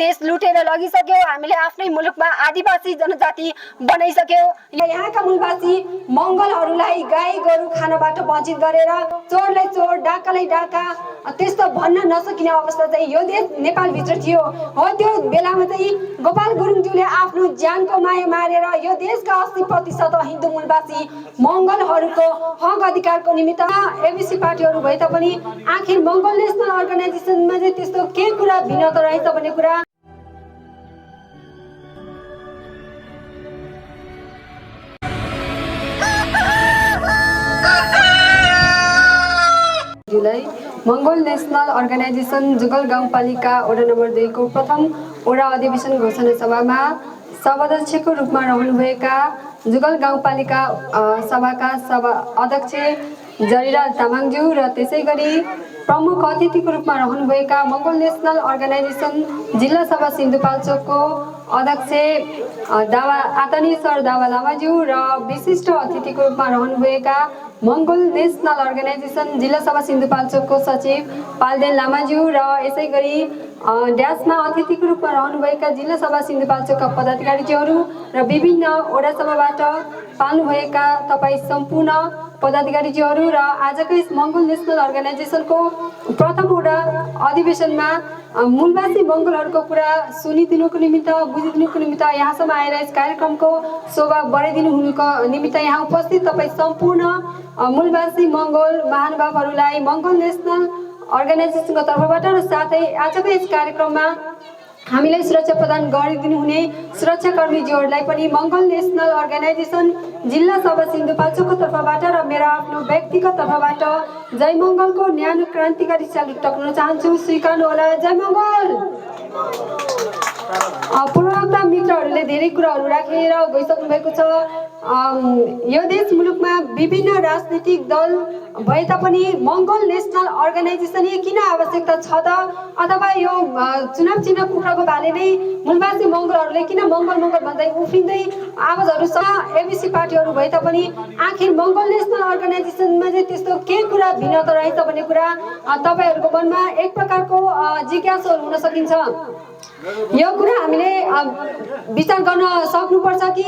देश लुटेर लगिसक्यो। हामीले आफ्नै मुलुकमा आदिवासी जनजाति बनाइसक्यो। यहाँका मूलवासी मंगलहरूलाई गाई गोरु खानबाट वञ्चित गरेर चोरलाई चोर डाकालाई डाका त्यस्तो भन्न नसकिने अवस्था चाहिँ यो देश नेपाल भित्र थियो। हो त्यो बेलामा चाहिँ गोपाल गुरुङज्यूले आफ्नो ज्यानको माया मारेर यो देशका 80% हिन्दू मूलवासी मंगलहरूको हक अधिकारको निमित्त एबीसी पार्टीहरू भए तापनि आखिर मंगल नेशनल अर्गनाइजेसनमा चाहिँ त्यस्तो के कुरा भिन्नता रहेछ भन्ने कुरा मंगल नेशनल अर्गनाइजेसन जुगल गाउँपालिका वडा नम्बर 2 को प्रथम वडा अधिवेशन घोषणा सभामा सभाध्यक्षको रूपमा रहनुभएका जुगल गाउँपालिका सभाका सभा अध्यक्ष जरिलाल तामाङज्यू र त्यसैगरी प्रमुख अतिथिको रूपमा रहनुभएका मंगल नेशनल अर्गनाइजेसन जिल्ला सभा सिन्धुपाल्चोकको अध्यक्ष दावा आतनी सर दावा लामाज्यू र विशिष्ट अतिथिको रूपमा रहनुभएका मंगल नेशनल अर्गनाइजेसन जिल्ला सभा सिन्धुपाल्चोकको सचिव पाल्देन लामाज्यू र यसैगरी ड्यासमा अतिथिको रूपमा रहनुभएका जिल्ला सभा सिन्धुपाल्चोकका पदाधिकारीज्यूहरू र विभिन्न वडा सभाबाट पाल्नुभएका तपाईँ सम्पूर्ण पदाधिकारीज्यूहरू र आजको यस मंगल नेशनल अर्गनाइजेसनको प्रथम वडा अधिवेशनमा मूलवासी मंगलहरूको कुरा सुनिदिनुको निमित्त बुझिदिनुको निमित्त यहाँसम्म आएर यस कार्यक्रमको शोभा बढाइदिनु हुनुको निमित्त यहाँ उपस्थित तपाईँ सम्पूर्ण मूलवासी मंगल महानुभावहरूलाई मंगल नेशनल अर्गनाइजेसनको तर्फबाट र साथै आजको यस कार्यक्रममा हामीलाई सुरक्षा प्रदान गरिदिनु हुने सुरक्षाकर्मीज्यूहरूलाई पनि मंगल नेशनल अर्गनाइजेसन जिल्ला सभा सिन्धुपाल्चोकको तर्फबाट र मेरो आफ्नो व्यक्तिगत तर्फबाट जय मंगलको न्यानो क्रान्तिकारी सल्युट टक्राउन चाहन्छु। स्वीकार्नु होला। जय मंगल। पूर्ववक्ता मित्रहरूले धेरै कुराहरू राखेर गइसक्नु भएको छ। यो देश मुलुकमा विभिन्न राजनीतिक दल भए तापनि मंगल नेशनल अर्गनाइजेसन किन आवश्यकता छ त अथवा यो चुनाव चिन्ह कुखुराको भाले नै मूलवासी मंगलहरूले किन मंगल मंगल भन्दै उफ्रिँदै आवाजहरूसँग एबीसी पार्टीहरू भए तापनि आखिर मंगल नेशनल अर्गनाइजेसनमा चाहिँ त्यस्तो के कुरा भिन्नता रहेछ भन्ने कुरा तपाईहरूको मनमा एक प्रकारको जिज्ञासाहरू हुन सकिन्छ। यो कुरा हामीले विचार गर्न सक्नुपर्छ कि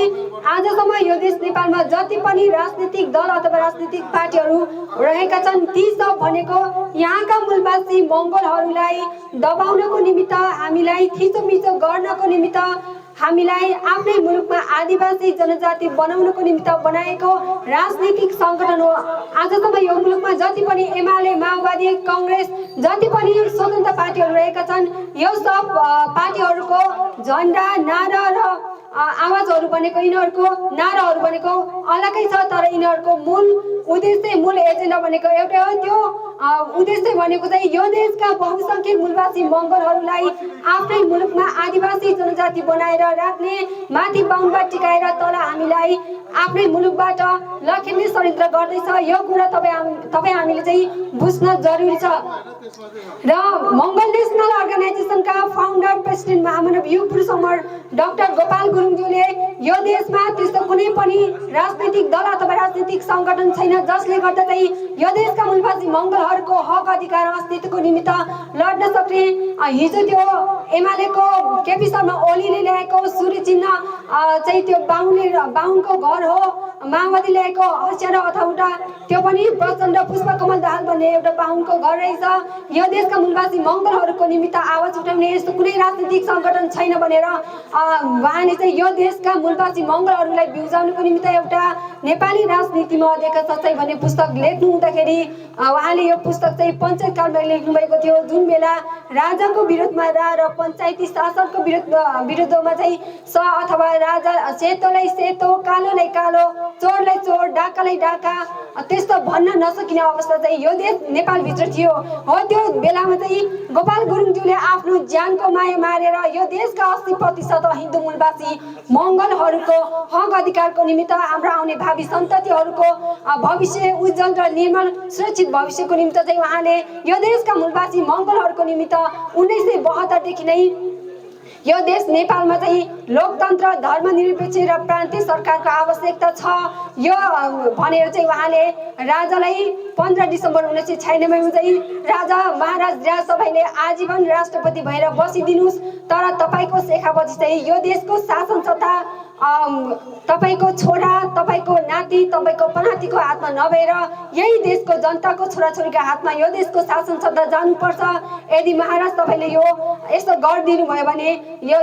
आजसम्म यो देश नेपालमा जति पनि राजनीतिक दल अथवा राजनीतिक पार्टीहरू रहेका छन् ती सब भनेको यहाँका मूलवासी मंगलहरूलाई दबाउनको निमित्त हामीलाई थिचोमिचो गर्नको निमित्त हामीलाई आफ्नै मुलुकमा आदिवासी जनजाति बनाउनको निमित्त बनाएको राजनीतिक संगठन हो। आजसम्म यो मुलुकमा जति पनि एमाले माओवादी कांग्रेस जति पनि स्वतन्त्र पार्टीहरू रहेका छन् यो सब पार्टीहरूको झण्डा नारा र आवाजहरू भनेको यिनीहरूको नाराहरू भनेको अलगै छ तर यिनीहरूको मूल उद्देश्य मूल एजेन्डा भनेको एउटै हो। त्यो उद्देश्य भनेको चाहिँ यो देशका बहुसंख्यक मूलवासी मंगलहरूलाई आफ्नै मुलुकमा आदिवासी जनजाति बनाएर राख्ने माथि बाहुनबाट टिकाएर तल हामीलाई आफ्नै मुलुकबाट लखेल्ने षड्यन्त्र गर्दैछ। यो कुरा तपाईँ हामीले चाहिँ बुझ्न जरुरी छ। र मंगल नेशनल अर्गनाइजेसनका फाउन्डर प्रेसिडेन्ट महामानव युग पुरुष अमर डाक्टर गोपाल गुरुङज्यूले यो देशमा त्यस्तो कुनै पनि राजनीतिक दल अथवा राजनीतिक संगठन छैन जसले गर्दा चाहिँ यो देशका मूलवासी मंगलहरूको हक अधिकार अस्तित्वको निमित्त लड्न सक्ने। हिजो त्यो एमालेको केपी शर्मा ओलीले ल्याएको सूर्य चिन्ह चाहिँ त्यो बाहुनको घर हो। माओवादी ल्याएको हस्यारा अथवा त्यो पनि प्रचण्ड पुष्पकमल दाहाल भन्ने एउटा बाहुनको घर रहेछ। यो देशका मूलवासी मंगलहरूको निमित्त आवाज उठाउने यस्तो कुनै राजनीतिक संगठन छैन भनेर उहाँले चाहिँ यो देशका मूलवासी मंगलहरूलाई बिउजाउनुको निमित्त एउटा नेपाली राजनीतिमा अध्यक्ष सच्चाइ भन्ने पुस्तक लेख्नु हुँदाखेरि उहाँले यो पुस्तक चाहिँ पञ्चायत कालमा लेख्नु भएको थियो जुन बेला राजाको विरोधमा र पञ्चायती शासनको विरुद्धमा चाहिँ अथवा राजा सेतोलाई सेतो कालोलाई कालो चोरलाई चोर डाकालाई डाका त्यस्तो भन्न नसकिने अवस्था चाहिँ यो देश नेपाल भित्र थियो। हो त्यो बेलामा चाहिँ गोपाल गुरुङज्यूले आफ्नो ज्यानको माया मारेर यो देशका 80% हिन्दू मूलवासी मंगलहरूको हक अधिकारको निमित्त हाम्रो आउने भावी सन्ततिहरूको भविष्य उज्जवल र निर्मल सुरक्षित भविष्यको निमित्त चाहिँ उहाँले यो देशका मूलवासी मंगलहरूको निमित्त 1972 देखि नै यो देश नेपालमा चाहिँ लोकतन्त्र धर्मनिरपेक्ष र प्रान्तीय सरकारको आवश्यकता छ यो भनेर चाहिँ उहाँले राजालाई 15 डिसेम्बर 1996 मा चाहिँ राजा महाराज राजसभाले आजीवन राष्ट्रपति भएर बसिदिनुस्, तर तपाईको शेखापछि चाहिँ यो देशको शासन सत्ता तपाईको छोरा, तपाईको नाति, तपाईको पनातिको हातमा नभएर यही देशको जनताको छोराछोरीको हातमा यो देशको शासन सत्ता जानुपर्छ। यदि महाराज तपाईले यो यस्तो गरिदिनु भयो भने यो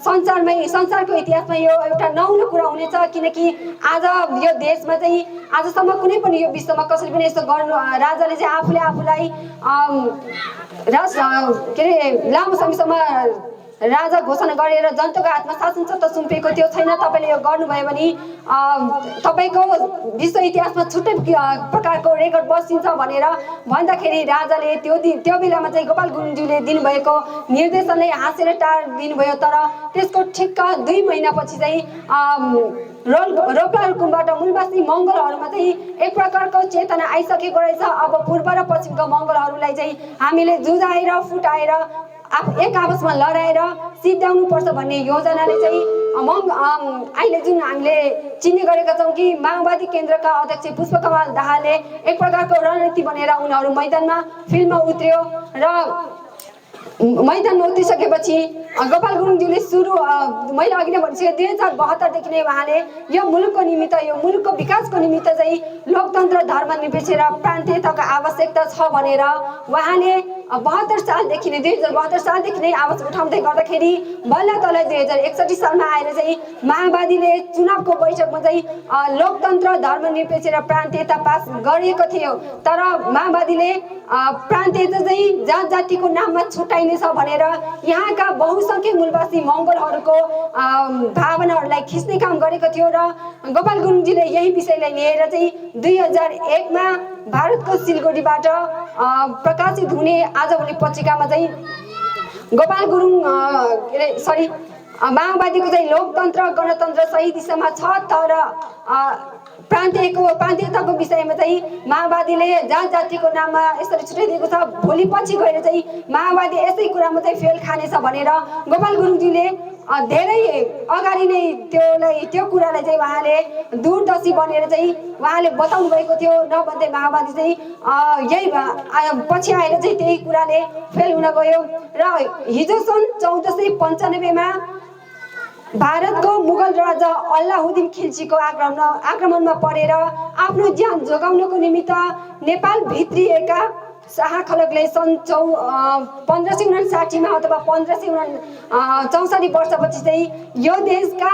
संसारको इतिहासमा यो एउटा नौलो कुरा हुनेछ, किनकि आज यो देशमा चाहिँ आजसम्म कुनै पनि यो विश्वमा कसैले पनि यस्तो गर्नु राजाले चाहिँ आफूलाई लामो समयसम्म राजा घोषणा गरेर जनताको हातमा शासन सत्ता सुम्पेको त्यो छैन। तपाईले यो गर्नुभयो भने तपाईको विश्व इतिहासमा छुट्टै प्रकारको रेकर्ड बसिन्छ भनेर भन्दाखेरि राजाले त्यो बेलामा चाहिँ गोपाल गुरुङज्यूले दिनुभएको निर्देशनलाई हाँसेर टार दिनुभयो। तर त्यसको ठिक्क 2 महिनापछि चाहिँ रोप्लाकुमबाट मूलवासी मङ्गलहरूमा चाहिँ एक प्रकारको चेतना आइसकेको रहेछ। अब पूर्व र पश्चिमका मङ्गलहरूलाई चाहिँ हामीले जुझाएर फुटाएर एक आपसमा लडाएर सिद्ध्याउनु पर्छ भन्ने योजनाले चाहिँ अहिले जुन हामीले चिन्ने गरेका छौँ कि माओवादी केन्द्रका अध्यक्ष पुष्पकमल दाहालले एक प्रकारको रणनीति बनेर उनीहरू मैदानमा फिल्डमा उत्र्यो र मैदानमा उत्रिसकेपछि गोपाल गुरुङज्यूले मैले अघि नै भनिसकेँ 2072 देखि नै उहाँले यो मुलुकको निमित्त, यो मुलुकको विकासको निमित्त चाहिँ लोकतन्त्र, धर्मनिरपेक्ष र प्रान्तीयताको आवश्यकता छ भनेर उहाँले 72 सालदेखि नै 2072 सालदेखि नै आवाज उठाउँदै गर्दाखेरि बल्ल तल 2061 सालमा आएर चाहिँ माओवादीले चुनावको बैठकमा चाहिँ लोकतन्त्र, धर्मनिरपेक्ष र प्रान्तीयता पास गरिएको थियो। तर माओवादीले प्रान्तीयता चाहिँ जात जातिको नाममा छुट्याइनेछ भनेर यहाँका बहुसंख्यक मूलवासी मङ्गलहरूको भावनाहरूलाई खिच्ने काम गरेको थियो र गोपाल गुरुङजीले यही विषयलाई लिएर चाहिँ 2001 मा भारतको सिलगढीबाट प्रकाशित हुने आजभोलि पत्रिकामा चाहिँ गोपाल गुरुङ माओवादीको चाहिँ लोकतन्त्र, गणतन्त्र सही दिशामा छ, तर प्रान्तीयताको विषयमा चाहिँ माओवादीले जात जातिको नाममा यसरी छुट्याइदिएको छ। भोलि पछि गएर चाहिँ माओवादी यसै कुरामा चाहिँ फेल खानेछ भनेर गोपाल गुरुङजीले धेरै अगाडि नै त्यो कुरालाई चाहिँ उहाँले दूरदर्शी बनेर चाहिँ उहाँले बताउनु भएको थियो। नभन्दै माओवादी चाहिँ यही पछि आएर चाहिँ त्यही कुराले फेल हुन गयो र हिजो सन् 1495 मा भारतको मुगल राजा अल्लाउद्दिन खिल्जीको आक्रमणमा परेर आफ्नो ज्यान जोगाउनको निमित्त नेपाल भित्रिएका शाह खलकले सन् 1559 मा अथवा 1564 वर्षपछि चाहिँ यो देशका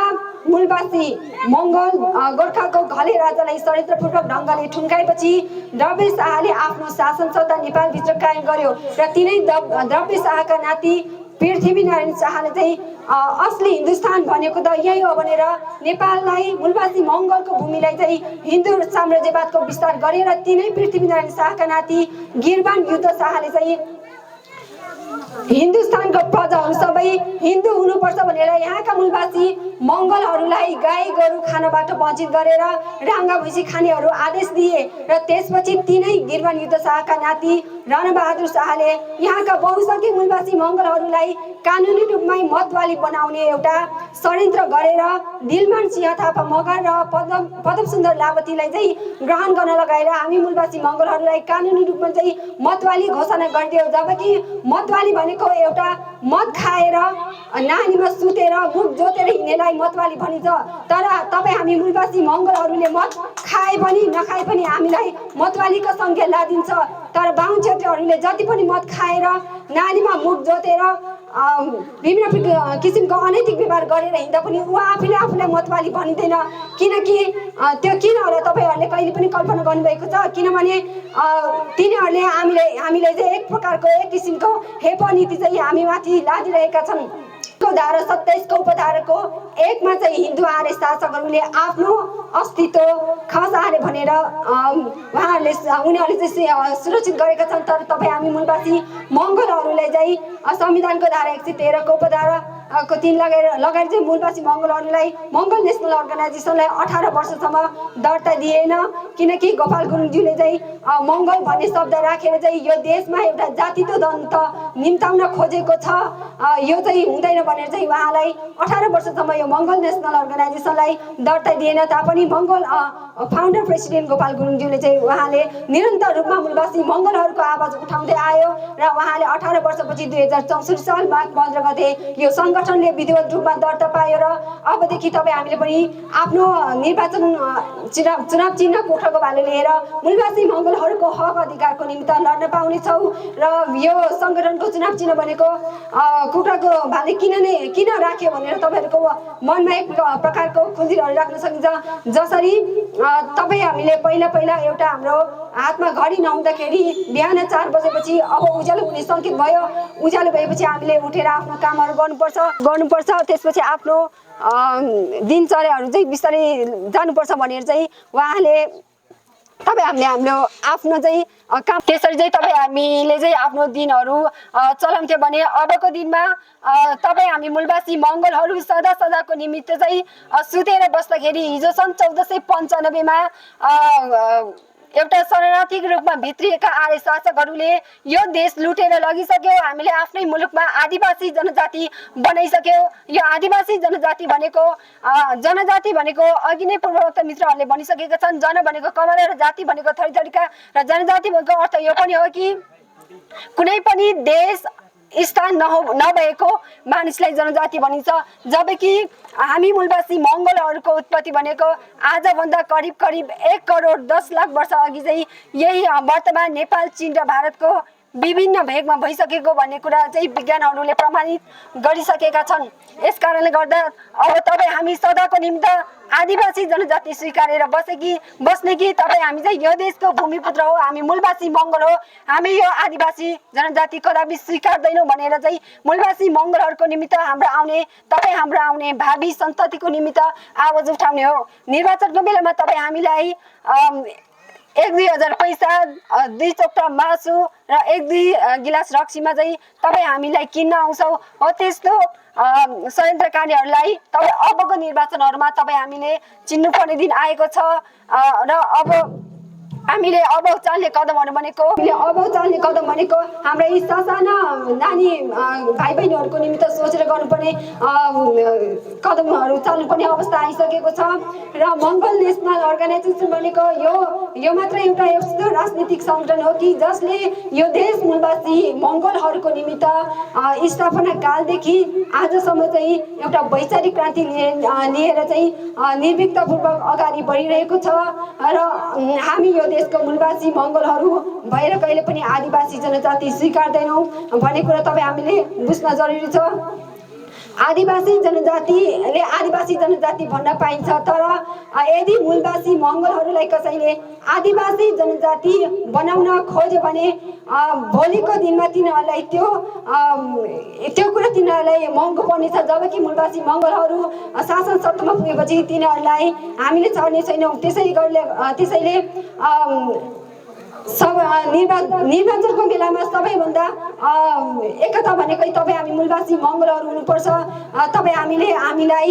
मूलवासी मङ्गल गोर्खाको घले राजालाई षड्यन्त्रपूर्वक ढङ्गले ठुन्काएपछि द्रव्य शाहले आफ्नो शासन सत्ता नेपालभित्र कायम गर्यो र तिनै द्रव्य शाहका नाति पृथ्वीनारायण शाहले चाहिँ असली हिन्दुस्तान भनेको त यही हो भनेर नेपाललाई, मूलवासी मङ्गलको भूमिलाई चाहिँ हिन्दू साम्राज्यवादको विस्तार गरेर तिनै पृथ्वीनारायण शाहका नाति गिरबान युद्ध शाहले चाहिँ हिन्दुस्तानको प्रजाहरू सबै हिन्दू हुनुपर्छ भनेर यहाँका मूलवासी मङ्गलहरूलाई गाई गोरु खानबाट वञ्चित गरेर राङ्गा भैँसी खानेहरू आदेश दिए र त्यसपछि तिनै गिरबान युद्ध शाहका नाति रणबहादुर शाहले यहाँका बहुसंख्यक मूलवासी मङ्गलहरूलाई कानुनी रूपमै मतवाली बनाउने एउटा षड्यन्त्र गरेर दिलमान सिंह थापा मगर र पदम सुन्दर लावतीलाई चाहिँ ग्रहण गर्न लगाएर हामी मूलवासी मङ्गलहरूलाई कानुनी रूपमा चाहिँ मतवाली घोषणा गरिदियो। जबकि मतवाली भनेको एउटा मद खाएर नानीमा सुतेर मुख जोतेर हिँड्नेलाई मतवाली भनिन्छ। तर तपाईँ हामी मूलवासी मङ्गलहरूले मद खाए पनि नखाए पनि हामीलाई मतवालीको संज्ञा लादिन्छ। तर बाहुन क्षेत्रीहरूले जति पनि मद खाएर नानीमा मुख जोतेर विभिन्न किसिमको अनैतिक व्यवहार गरेर हिँड्दा पनि आफूलाई मतवाली भनिँदैन। किनकि त्यो किन होला तपाईँहरूले कहिले पनि कल्पना गर्नुभएको छ? किनभने तिनीहरूले हामीलाई चाहिँ एक प्रकारको एक किसिमको हेप नीति चाहिँ हामीमाथि लादिरहेका छन्। धारा 27 को उपधाराको 1 मा चाहिँ हिन्दू आर्य शासकहरूले आफ्नो अस्तित्व खसारे भनेर उनीहरूले चाहिँ सुरक्षित गरेका छन्। तर तपाईँ हामी मूलवासी मङ्गलहरूलाई चाहिँ संविधानको धारा 113 को उपधारा को 3 लगाएर चाहिँ मूलवासी मङ्गलहरूलाई मङ्गल नेसनल अर्गनाइजेसनलाई 18 वर्षसम्म दर्ता दिएन, किनकि गोपाल गुरुङज्यूले चाहिँ मङ्गल भन्ने शब्द राखेर चाहिँ यो देशमा एउटा जातित्व दन्त निम्ताउन खोजेको छ। यो चाहिँ हुँदैन भनेर चाहिँ उहाँलाई 18 वर्षसम्म यो मङ्गल नेसनल अर्गनाइजेसनलाई दर्ता दिएन तापनि मङ्गल फाउन्डर प्रेसिडेन्ट गोपाल गुरुङज्यूले चाहिँ उहाँले निरन्तर रूपमा मूलवासी मङ्गलहरूको आवाज उठाउँदै आयो र उहाँले 18 वर्षपछि 2064 साल माघ 15 गते यो संगठनले विधिवत रूपमा दर्ता पायो र अबदेखि तपाईँ हामीले पनि आफ्नो निर्वाचन चुनाव चिन्ह कोठाको भाले लिएर मूलवासी मङ्गलहरूको हक अधिकारको निमित्त लड्न पाउनेछौँ र यो संगठनको चुनाव चिन्ह भनेको कोठाको भाले किन राख्यो भनेर तपाईँहरूको मनमा एक प्रकारको खुल्दीहरू राख्न सकिन्छ। जसरी तपाईँ हामीले पहिला एउटा हाम्रो हातमा घडी नहुँदाखेरि बिहान 4 बजेपछि अब उज्यालो हुने सङ्केत भयो, उज्यालो भएपछि हामीले उठेर आफ्नो कामहरू गर्नुपर्छ, त्यसपछि आफ्नो दिनचर्याहरू चाहिँ बिस्तारै जानुपर्छ भनेर चाहिँ उहाँले तपाईँ हामीले हाम्रो आफ्नो चाहिँ काम त्यसरी चाहिँ तपाईँ हामीले चाहिँ आफ्नो दिनहरू चलाउँथ्यो भने अबको दिनमा तपाईँ हामी मूलवासी मङ्गलहरू सदाको निमित्त चाहिँ सुतेर बस्दाखेरि हिजो सन् 1495 मा एउटा शरणार्थी रूपमा भित्रिएका आर्य शासकहरूले यो देश लुटेर लगिसक्यो। हामीले आफ्नै मुलुकमा आदिवासी जनजाति बनाइसक्यो। यो आदिवासी जनजाति भनेको अघि नै पूर्ववक्ता मित्रहरूले भनिसकेका छन्, जन भनेको कमला र जाति भनेको थरीथरीका र जनजाति भनेको अर्थ यो पनि हो कि कुनै पनि देश स्थान नभएको मानिसलाई जनजाति भनिन्छ, जबकि हामी मूलवासी मङ्गलहरूको उत्पत्ति भनेको आजभन्दा करिब 1 करोड 10 लाख वर्ष अघि चाहिँ यही वर्तमान नेपाल, चीन र भारतको विभिन्न भेगमा भइसकेको भन्ने कुरा चाहिँ विज्ञानहरूले प्रमाणित गरिसकेका छन्। यस कारणले गर्दा अब तपाईँ हामी सदाको निम्ति आदिवासी जनजाति स्वीकारेर बस्ने कि तपाईँ हामी चाहिँ यो देशको भूमिपुत्र हो, हामी मूलवासी मङ्गल हो, हामी यो आदिवासी जनजाति कदापि स्वीकार्दैनौँ भनेर चाहिँ मूलवासी मङ्गलहरूको निमित्त तपाईँ हाम्रो आउने भावी सन्ततिको निमित्त आवाज उठाउने हो। निर्वाचनको बेलामा तपाईँ हामीलाई 1-2 हजार पैसा, 2 चोक्टा मासु र 1-2 गिलास रक्सीमा चाहिँ तपाईँ हामीलाई किन्न आउँछौ हो। त्यस्तो षड्यन्त्रकारीहरूलाई तपाईँ अबको निर्वाचनहरूमा तपाईँ हामीले चिन्नुपर्ने दिन आएको छ र हामीले अब चाल्ने कदमहरू भनेको हाम्रा यी साना नानी भाइ बहिनीहरूको निमित्त सोचेर गर्नुपर्ने कदमहरू चाल्नुपर्ने अवस्था आइसकेको छ र मङ्गल नेसनल अर्गनाइजेसन भनेको यो मात्र एउटा यस्तो राजनीतिक सङ्गठन हो कि जसले यो देश मूलवासी मङ्गलहरूको निमित्त स्थापना कालदेखि आजसम्म चाहिँ एउटा वैचारिक क्रान्ति लिएर चाहिँ निर्भीकतापूर्वक अगाडि बढिरहेको छ र हामी यो देशको मूलवासी मङ्गलहरू भएर कहिले पनि आदिवासी जनजाति स्वीकार्दैनौँ भन्ने कुरा तपाईँ हामीले बुझ्न जरुरी छ। आदिवासी जनजाति भन्न पाइन्छ, तर यदि मूलवासी मङ्गलहरूलाई कसैले आदिवासी जनजाति बनाउन खोज्यो भने भोलिको दिनमा तिनीहरूलाई त्यो कुरा तिनीहरूलाई महँगो पर्नेछ। जबकि मूलवासी मङ्गलहरू शासन सत्तामा पुगेपछि तिनीहरूलाई हामीले छाड्ने छैनौँ। त्यसैले निर्वाचनको बेलामा सबैभन्दा एकता भनेकै तपाईँ हामी मूलवासी मङ्गलहरू हुनुपर्छ। तपाईँ हामीलाई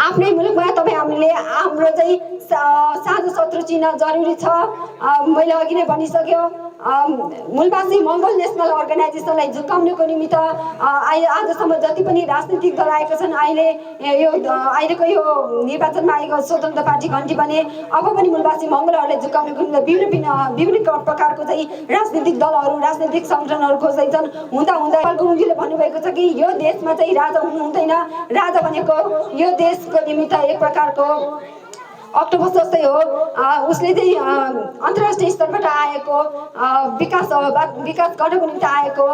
आफ्नै मुलुकमा तपाईँ हामीले हाम्रो चाहिँ साझा शत्रु चिन्ह जरुरी छ। मैले अघि नै भनिसक्यो, मूलवासी मङ्गल नेसनल अर्गनाइजेसनलाई झुकाउनको निमित्त आजसम्म जति पनि राजनीतिक दल आएका छन्, अहिलेको यो निर्वाचनमा आएको स्वतन्त्र पार्टी घन्टी भने अब पनि मूलवासी मङ्गलहरूलाई झुकाउनको निमित्त विभिन्न प्रकारको चाहिँ राजनीतिक दलहरू, राजनीतिक सङ्गठनहरू खोज्दैछन्। हुँदा गुरुङजीले भन्नुभएको छ कि यो देशमा चाहिँ राजा हुनु हुँदैन, राजा भनेको यो देशको निमित्त एक प्रकारको अक्टोपस जस्तै हो। उसले चाहिँ अन्तर्राष्ट्रिय स्तरबाट आएको विकास गर्नको निम्ति आएको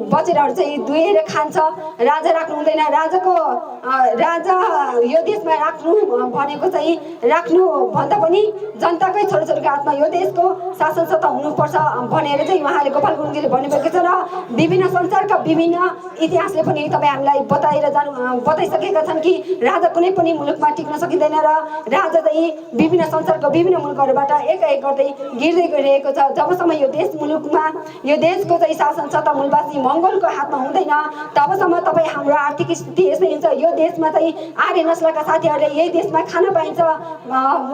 बजेटहरू चाहिँ दुहेर खान्छ। राजा राख्नु हुँदैन। राजा यो देशमा राख्नु भनेको चाहिँ राख्नु भन्दा पनि जनताकै छोराछोरीको हातमा यो देशको शासन सत्ता हुनुपर्छ भनेर चाहिँ उहाँले गोपाल गुरुङजीले भन्नुभएको छ र विभिन्न संसारका विभिन्न इतिहासले पनि तपाईँ हामीलाई बताइसकेका छन् कि राजा कुनै पनि मुलुकमा टिक्न सकिँदैन र राजा चाहिँ विभिन्न संसारको विभिन्न मुलुकहरूबाट एक एक गर्दै गिर्दै गइरहेको छ। जबसम्म यो देश मुलुकमा यो देशको चाहिँ शासन सत्ता मूलवासी मङ्गोलको हातमा हुँदैन तबसम्म तपाईँ हाम्रो आर्थिक स्थिति यस्तै हुन्छ। यो देशमा चाहिँ आर्य नस्लका साथीहरूले यही देशमा खान पाइन्छ,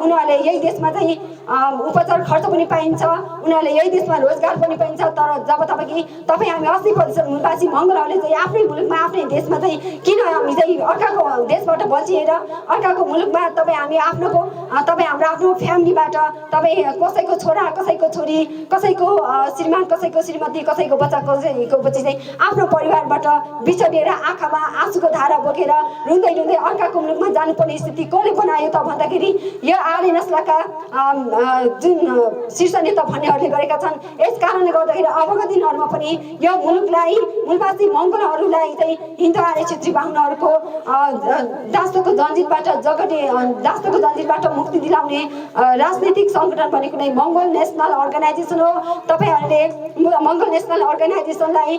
उनीहरूले यही देशमा चाहिँ उपचार खर्च पनि पाइन्छ, उनीहरूले यही देशमा रोजगार पनि पाइन्छ। तर जब तपाईँ हामी 80% मूलवासी मङ्गोलहरूले चाहिँ आफ्नै मुलुकमा आफ्नै देशमा चाहिँ किन हामी चाहिँ अर्काको देशबाट बचिएर अर्काको मुलुकमा हामी तपाईँ हाम्रो आफ्नो फ्यामिलीबाट तपाईँ कसैको छोरा कसैको छोरी कसैको श्रीमान कसैको श्रीमती कसैको बच्चा कसैको बच्ची चाहिँ आफ्नो परिवारबाट बिछोडिएर आँखामा आँसुको धारा बोकेर रुँदै रुँदै अर्काको मुलुकमा जानुपर्ने स्थिति कसले बनायो त भन्दाखेरि यो आर्य नस्लका जुन शीर्ष नेता भन्नेहरूले गरेका छन्। यस कारणले गर्दाखेरि अबको दिनहरूमा पनि यो मुलुकलाई मूलवासी मङ्गोलहरूलाई चाहिँ हिन्दू आर्य क्षेत्री बाहुनहरूको दास्तोको जन्जिरबाट मुक्ति दिलाउने राजनीतिक सङ्गठन भनेको नै मङ्गोल नेसनल अर्गनाइजेसन हो। तपाईँहरूले मङ्गोल नेसनल अर्गनाइजेसनलाई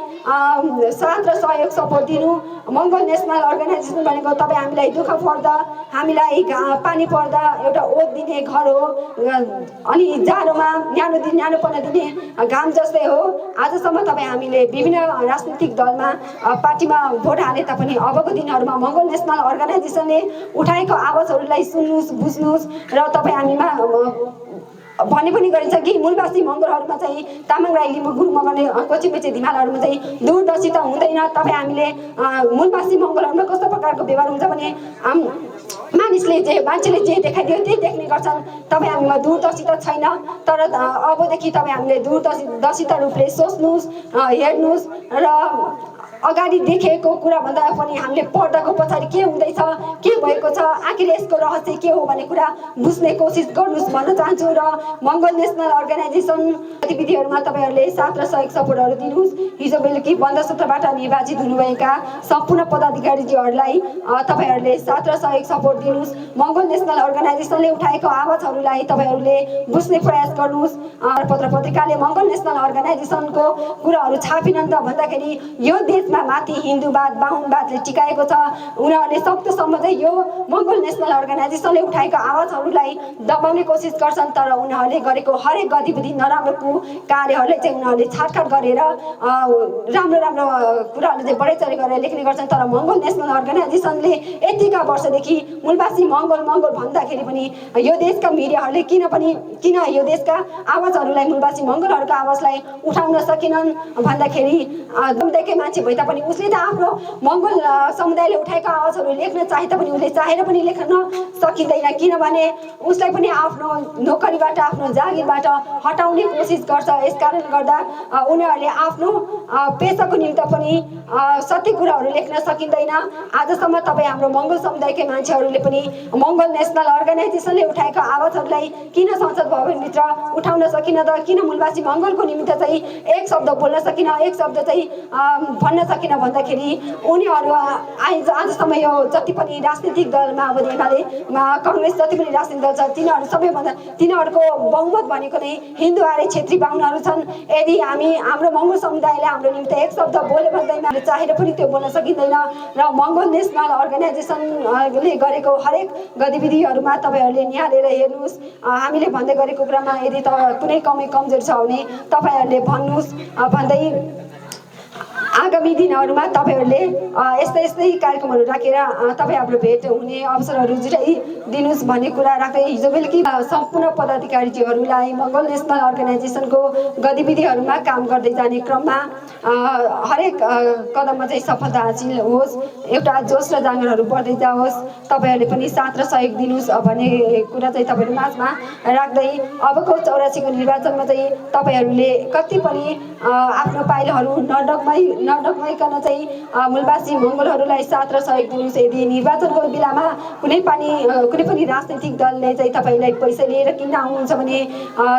साथ र सहयोग सपोर्ट दिनु। मङ्गोल नेसनल अर्गनाइजेसन भनेको तपाईँ हामीलाई दुःख पर्दा हामीलाई पानी पर्दा एउटा ओत दिने घर हो, अनि जाडोमा न्यानोपना दिने घाम जस्तै हो। आजसम्म तपाईँ हामीले विभिन्न राजनीतिक दलमा पार्टीमा भोट हाले तापनि अबको दिनहरूमा मङ्गोल नेसनल अर्गनाइजेसनले उठाएको आवाजहरूलाई सुन्नुहोस्, बुझ्नुहोस् र तपाईँ हामीमा भन्ने पनि गरिन्छ कि मूलवासी मङ्गोलहरूमा चाहिँ तामाङ राई लिम्बू गुरुङ मगरले कोची मेचे धिमालहरूमा चाहिँ दूरदर्शिता हुँदैन। तपाईँ हामीले मूलवासी मङ्गोलहरूमा कस्तो प्रकारको व्यवहार हुन्छ भने मानिसले जे देखाइदियो त्यही देख्ने गर्छन्। तपाईँ हामीमा दूरदर्शिता छैन। तर अबदेखि तपाईँ हामीले दूरदर्शिता रूपले सोच्नुहोस्, हेर्नुहोस् र अगाडि देखेको कुरा भन्दा पनि हामीले पर्दाको पछाडि के हुँदैछ, के भएको छ, आखिर यसको रहस्य के हो भन्ने कुरा बुझ्ने कोसिस गर्नुहोस् भन्न चाहन्छु। र मङ्गोल नेसनल अर्गनाइजेसन गतिविधिहरूमा तपाईँहरूले साथ र सहयोग सपोर्टहरू दिनुहोस्। हिजो बेलुकी बन्द सूत्रबाट निर्वाचित हुनुभएका सम्पूर्ण पदाधिकारीज्यूहरूलाई तपाईँहरूले साथ र सहयोग सपोर्ट दिनुहोस्। मङ्गोल नेसनल अर्गनाइजेसनले उठाएको आवाजहरूलाई तपाईँहरूले बुझ्ने प्रयास गर्नुहोस्। पत्र पत्रिकाले मङ्गोल नेसनल अर्गनाइजेसनको कुराहरू छापिनन् त भन्दाखेरि यो देशमा माथि हिन्दूवाद बाहुनवादले टिकाएको छ। उनीहरूले सक्दोसम्म चाहिँ यो मङ्गोल नेसनल अर्गनाइजेसनले उठाएको आवाजहरूलाई दबाउने कोसिस गर्छन्। तर उनीहरूले गरेको हरेक गतिविधि नराम्रो कार्यहरूलाई चाहिँ उनीहरूले छाटकाट गरेर राम्रो राम्रो कुराहरू चाहिँ बढाइचढाइ गरेर लेख्ने गर्छन्। तर मङ्गोल नेसनल अर्गनाइजेसनले यतिका वर्षदेखि मूलवासी मङ्गोल भन्दाखेरि पनि यो देशका मिडियाहरूले किन यो देशका आवाजहरूलाई मूलवासी मङ्गोलहरूको आवाजलाई उठाउन सकेनन् भन्दाखेरि दुःखकै मान्छे भए तापनि उसले त आफ्नो मङ्गोल समुदायले उठाएको आवाजहरू लेख्न चाहे तापनि उसले चाहेर पनि लेख्न सकिँदैन, किनभने उसलाई पनि आफ्नो नोकरीबाट आफ्नो जागिरबाट हटाउने कोसिस गर्छ। यस कारणले गर्दा उनीहरूले आफ्नो पेसाको निमित्त पनि सत्य कुराहरू लेख्न सकिँदैन। आजसम्म तपाईँ हाम्रो मङ्गोल समुदायकै मान्छेहरूले पनि मङ्गोल नेसनल अर्गनाइजेसनले उठाएको आवाजहरूलाई किन संसद भवनभित्र उठाउन सकिन त, किन मूलवासी मङ्गोलको निमित्त चाहिँ एक शब्द बोल्न सकिन, एक शब्द चाहिँ भन्न सकिन भन्दाखेरि उनीहरू आजसम्म यो जति पनि राजनीतिक दल माओवादी एमाले कङ्ग्रेस जति पनि राजनीतिक दल छ तिनीहरूको बहुमत भनेको नै हिन्दू आर्य क्षेत्री बाहुनहरू छन्। यदि हाम्रो मङ्गोल समुदायले हाम्रो निमित्त एक शब्द बोल्यो भन्दैमा चाहेर पनि त्यो बोल्न सकिँदैन। र मङ्गोल नेसनल अर्गनाइजेसनले गरेको हरेक गतिविधिहरूमा तपाईँहरूले निहालेर हेर्नुहोस्। हामीले भन्दै गरेको कुरामा यदि कुनै कमजोरी छ भने तपाईँहरूले भन्नुहोस् भन्दै आगामी दिनहरूमा तपाईँहरूले यस्तै कार्यक्रमहरू राखेर तपाईँ हाम्रो भेट हुने अवसरहरू जुटाइदिनुहोस् भन्ने कुरा राख्दै हिजो बेलुकी सम्पूर्ण पदाधिकारीज्यूहरूलाई मङ्गोल नेसनल अर्गनाइजेसनको गतिविधिहरूमा काम गर्दै जाने क्रममा हरेक कदममा चाहिँ सफलता हासिल होस्, एउटा जोस र जाँगरहरू बढ्दै जाओस्, तपाईँहरूले पनि साथ र सहयोग दिनुहोस् भन्ने कुरा चाहिँ तपाईँहरू माझमा राख्दै अबको 84को निर्वाचनमा चाहिँ तपाईँहरूले कति पनि आफ्नो पाइलाहरू नडकमाइकन चाहिँ मूलवासी मङ्गोलहरूलाई साथ र सहयोग दिनुहोस्। यदि निर्वाचनको बेलामा कुनै पनि राजनैतिक दलले चाहिँ तपाईँलाई पैसा लिएर किन आउनुहुन्छ भने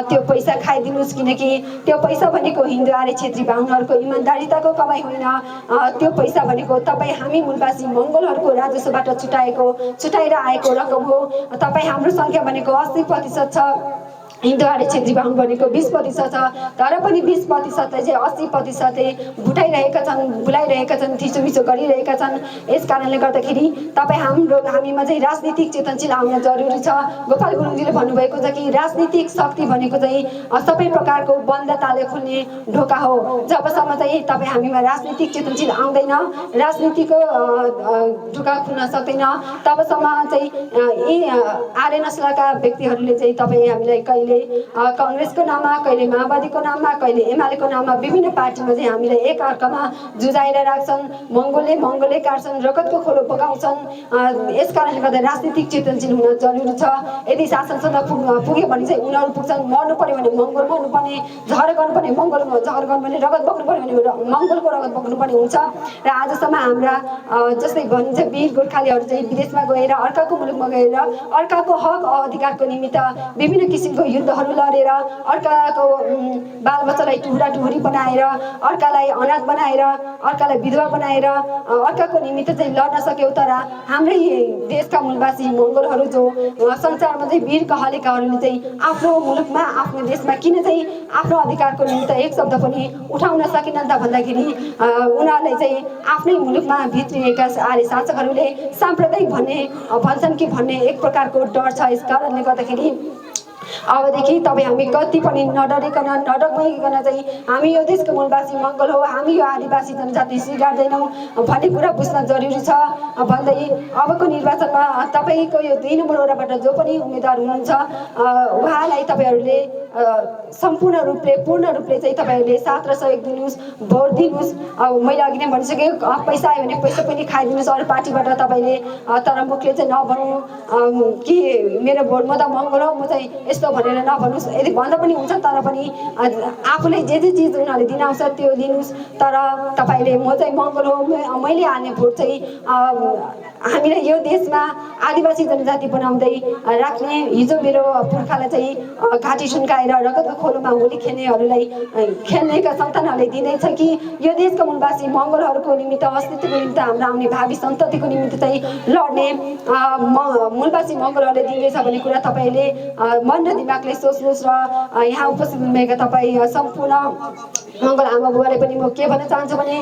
त्यो पैसा खाइदिनुहोस्, किनकि त्यो पैसा भनेको हिन्दू आर्य क्षेत्री बाहुनहरूको इमान्दारिताको कमाइ होइन। त्यो पैसा भनेको तपाईँ हामी मूलवासी मङ्गोलहरूको राजस्वबाट छुटाएर आएको रकम हो। तपाईँ हाम्रो सङ्ख्या भनेको 80% छ। हिन्दूहारे छेत्री बाहुन भनेको 20% छ, तर पनि 20%लाई चाहिँ 80%ले भुटाइरहेका छन्, भुलाइरहेका छन्, थिचोमिचो गरिरहेका छन्। यस कारणले गर्दाखेरि हामीमा चाहिँ राजनीतिक चेतनशील आउन जरुरी छ। गोपाल गुरुङजीले भन्नुभएको छ कि राजनीतिक शक्ति भनेको चाहिँ सबै प्रकारको बन्द ताले खुल्ने ढोका हो। जबसम्म चाहिँ तपाईँ हामीमा राजनीतिक चेतनशील आउँदैन, राजनीतिको ढोका खुल्न सक्दैन, तबसम्म चाहिँ यी आर्य नस्लका व्यक्तिहरूले चाहिँ तपाईँ हामीलाई कहिले कांग्रेसको नाममा, कहिले माओवादीको नाममा, कहिले एमालेको नाममा विभिन्न पार्टीमा चाहिँ हामीलाई एक अर्कामा जुझाएर राख्छन्। मंगोलले काट्छन्, रगतको खोलो पकाउँछन्। यस कारणले गर्दा राजनीतिक चेतनशील हुन जरुरी छ। यदि शासन सत्ता पुग्यो भने चाहिँ उनीहरू पुग्छन्, मर्नु पर्यो भने मंगोल मर्नुपर्ने, झगडा गर्नुपर्ने मंगोलमा झगडा गर्नुपर्ने, रगत बग्नु पर्यो भने मंगोलको रगत बग्नुपर्ने हुन्छ। र आजसम्म हाम्रा जस्तै भनिन्छ वीर गोर्खालीहरू चाहिँ विदेशमा गएर, अर्काको मुलुकमा गएर अर्काको हक अधिकारको निमित्त विभिन्न किसिमको युद्धहरू लडेर, अर्काको बालबच्चालाई टुहुरा टुहुरी बनाएर, अर्कालाई अनाथ बनाएर, अर्कालाई विधवा बनाएर अर्काको निमित्त चाहिँ लड्न सक्यौ। तर हाम्रै देशका मूलवासी मंगोलहरू जो संसारमा चाहिँ वीर कहलेकाहरूले चाहिँ आफ्नो मुलुकमा, आफ्नो देशमा किन चाहिँ आफ्नो अधिकारको निमित्त एक शब्द पनि उठाउन सकिनन् त भन्दाखेरि उनीहरूले चाहिँ आफ्नै मुलुकमा भित्रिएका आर्य शासकहरूले साम्प्रदायिक भन्छन् कि भन्ने एक प्रकारको डर छ। यस कारणले गर्दाखेरि अबदेखि तपाईँ हामी कति पनि नडरिकन नडगमइकन चाहिँ हामी यो देशको मूलवासी मंगोल हो, हामी यो आदिवासी जनजाति स्वीकार्दैनौँ भन्ने कुरा बुझ्न जरुरी छ भन्दै अबको निर्वाचनमा तपाईँको यो 2 नम्बर वडाबाट जो पनि उम्मेदवार हुनुहुन्छ उहाँलाई तपाईँहरूले सम्पूर्ण रूपले पूर्ण रूपले चाहिँ तपाईँहरूले साथ र सहयोग दिनुहोस्, भोट दिनुहोस्। मैले अघि नै भनिसकेँ, पैसा आयो भने पैसा पनि खाइदिनुहोस् अरू पार्टीबाट तपाईँले, तर मुखले चाहिँ नभन्नु कि मेरो भोट म त मंगोल हो, म चाहिँ यस्तो भनेर नभन्नुहोस्। यदि भन्दा पनि हुन्छ, तर पनि आफूले जे चिज उनीहरूले दिन आउँछ त्यो लिनुहोस्। तर तपाईँले म चाहिँ मंगोल हो, मैले हाल्ने भोट चाहिँ हामीले यो देशमा आदिवासी जनजाति बनाउँदै राख्ने, हिजो मेरो पुर्खालाई चाहिँ घाँटी सुन्काएर रगतको खोलोमा होली खेल्नेहरूलाई खेल्नेका सन्तानहरूले दिँदैछ कि यो देशका मूलवासी मंगोलहरूको निमित्त, अस्तित्वको निमित्त, हाम्रो आउने भावी सन्ततिको निमित्त चाहिँ लड्ने मूलवासी मंगोलहरूले दिँदैछ भन्ने कुरा तपाईँले मन र दिमागले सोच्नुहोस्। र यहाँ उपस्थित हुनुभएका तपाईँ सम्पूर्ण मंगल आमा बुवालाई पनि म के भन्न चाहन्छु भने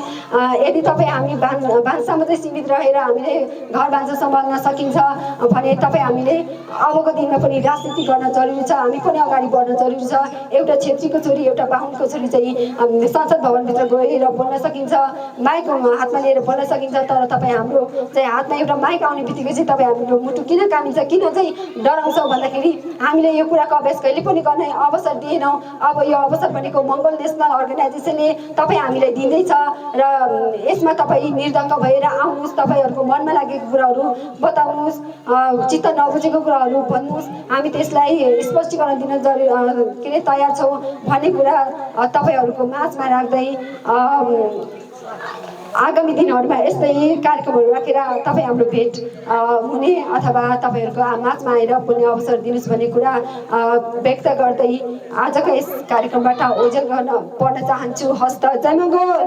यदि तपाईँ हामी भान्सामा चाहिँ सीमित रहेर हामीले घर भान्सा सम्हाल्न सकिन्छ भने तपाईँ हामीले अबको दिनमा पनि राजनीति गर्न जरुरी छ। हामी पनि अगाडि बढ्न जरुरी छ। एउटा छेत्रीको छोरी, एउटा बाहुनको छोरी चाहिँ संसद भवनभित्र गएर बोल्न सकिन्छ, माइक हातमा लिएर बोल्न सकिन्छ। तर तपाईँ हाम्रो चाहिँ हातमा एउटा माइक आउने बित्तिकै चाहिँ तपाईँ हाम्रो मुटु किन कामिन्छ, किन चाहिँ डराउँछौ भन्दाखेरि हामीले यो कुराको अभ्यास कहिले पनि गर्ने अवसर दिएनौँ। अब यो अवसर भनेको मंगोल नेसनल अर्गनाइजेसनले तपाईँ हामीलाई दिँदैछ र यसमा तपाईँ निर्धक्क भएर आउनुहोस्, तपाईँहरूको मनमा लागेको कुराहरू बताउनुहोस्, चित्त नबुझेको कुराहरू भन्नुहोस्। हामी त्यसलाई स्पष्टीकरण दिन के अरे तयार छौँ भन्ने कुरा तपाईँहरूको माझमा राख्दै आगामी दिनहरूमा यस्तै कार्यक्रमहरू राखेर तपाईँ हाम्रो भेट हुने अथवा तपाईँहरूको माझमा आएर बोल्ने अवसर दिनुहोस् भन्ने कुरा व्यक्त गर्दै आजको यस कार्यक्रमबाट ओझेल गर्न पढ्न चाहन्छु। हस्त जय मंगोल।